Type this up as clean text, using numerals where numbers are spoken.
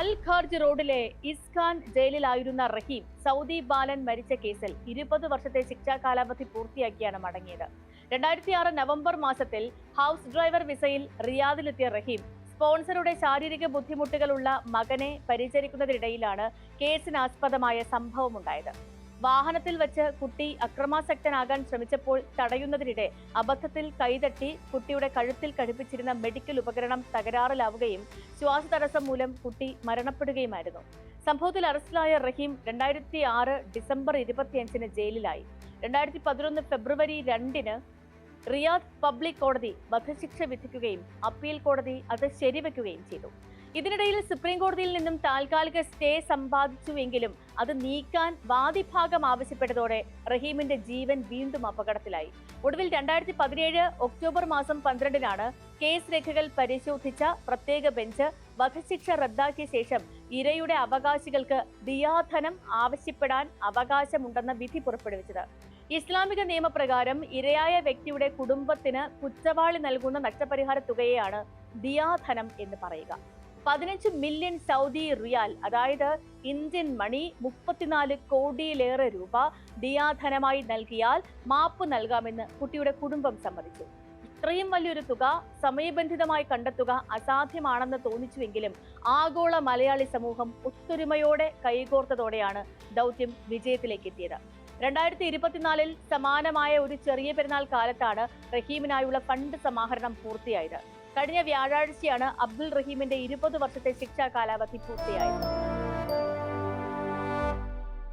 അൽ Kharj റോഡിലെ ഇസ്ഖാൻ ജയിലിലായിരുന്ന റഹീം Saudi ബാലൻ മരിച്ച കേസിൽ 20 വർഷത്തെ ശിക്ഷാ കാലാവധി പൂർത്തിയാക്കിയാണ് മടങ്ങിയത്. 2006 നവംബർ മാസത്തിൽ ഹൗസ് ഡ്രൈവർ വിസയിൽ റിയാദിലെത്തിയ റഹീം സ്പോൺസറുടെ ശാരീരിക ബുദ്ധിമുട്ടുകളുള്ള മകനെ പരിചരിക്കുന്നതിനിടയിലാണ് കേസിനാസ്പദമായ സംഭവമുണ്ടായത്. വാഹനത്തിൽ വെച്ച് കുട്ടി അക്രമാസക്തനാകാൻ ശ്രമിച്ചപ്പോൾ തടയുന്നതിനിടെ അബദ്ധത്തിൽ കൈതട്ടി കുട്ടിയുടെ കഴുത്തിൽ ഘടിപ്പിച്ചിരുന്ന മെഡിക്കൽ ഉപകരണം തകരാറിലാവുകയും ശ്വാസതടസ്സം മൂലം കുട്ടി മരണപ്പെടുകയുമായിരുന്നു. സംഭവത്തിൽ അറസ്റ്റിലായ റഹീം 2006 ഡിസംബർ 25-ന് ജയിലിലായി. 2011 ഫെബ്രുവരി 2-ന് റിയാദ് പബ്ലിക് കോടതി വധശിക്ഷ വിധിക്കുകയും അപ്പീൽ കോടതി അത് ശരിവെക്കുകയും ചെയ്തു. ഇതിനിടയിൽ സുപ്രീം കോടതിയിൽ നിന്നും താൽക്കാലിക സ്റ്റേ സമ്പാദിച്ചുവെങ്കിലും അത് നീക്കാൻ വാദിഭാഗം ആവശ്യപ്പെട്ടതോടെ റഹീമിന്റെ ജീവൻ വീണ്ടും അപകടത്തിലായി. ഒടുവിൽ 2017 ഒക്ടോബർ മാസം 12-നാണ് കേസ് രേഖകൾ പരിശോധിച്ച പ്രത്യേക ബെഞ്ച് വധശിക്ഷ റദ്ദാക്കിയ ശേഷം ഇരയുടെ അവകാശികൾക്ക് ദിയാധനം ആവശ്യപ്പെടാൻ അവകാശമുണ്ടെന്ന വിധി പുറപ്പെടുവിച്ചത്. ഇസ്ലാമിക നിയമപ്രകാരം ഇരയായ വ്യക്തിയുടെ കുടുംബത്തിന് കുറ്റവാളി നൽകുന്ന നഷ്ടപരിഹാര തുകയെയാണ് ദിയാധനം എന്ന് പറയുക. 15 മില്യൺ സൗദി റിയാൽ, അതായത് ഇന്ത്യൻ മണി 34 കോടിയിലേറെ രൂപ ദിയാധനമായി നൽകിയാൽ മാപ്പ് നൽകാമെന്ന് കുട്ടിയുടെ കുടുംബം സമ്മതിച്ചു. ഇത്രയും വലിയൊരു തുക സമയബന്ധിതമായി കണ്ടെത്തുക അസാധ്യമാണെന്ന് തോന്നിച്ചുവെങ്കിലും ആഗോള മലയാളി സമൂഹം ഒത്തൊരുമയോടെ കൈകോർത്തതോടെയാണ് ദൗത്യം വിജയത്തിലേക്ക് എത്തിയത്. 2024-ൽ സമാനമായ ഒരു ചെറിയ പെരുന്നാൾ കാലത്താണ് റഹീമിനായുള്ള ഫണ്ട് സമാഹരണം പൂർത്തിയായത്. കഴിഞ്ഞ വ്യാഴാഴ്ചയാണ് അബ്ദുൾ റഹീമിന്റെ 20 വർഷത്തെ ശിക്ഷാ കാലാവധി പൂർത്തിയായത്.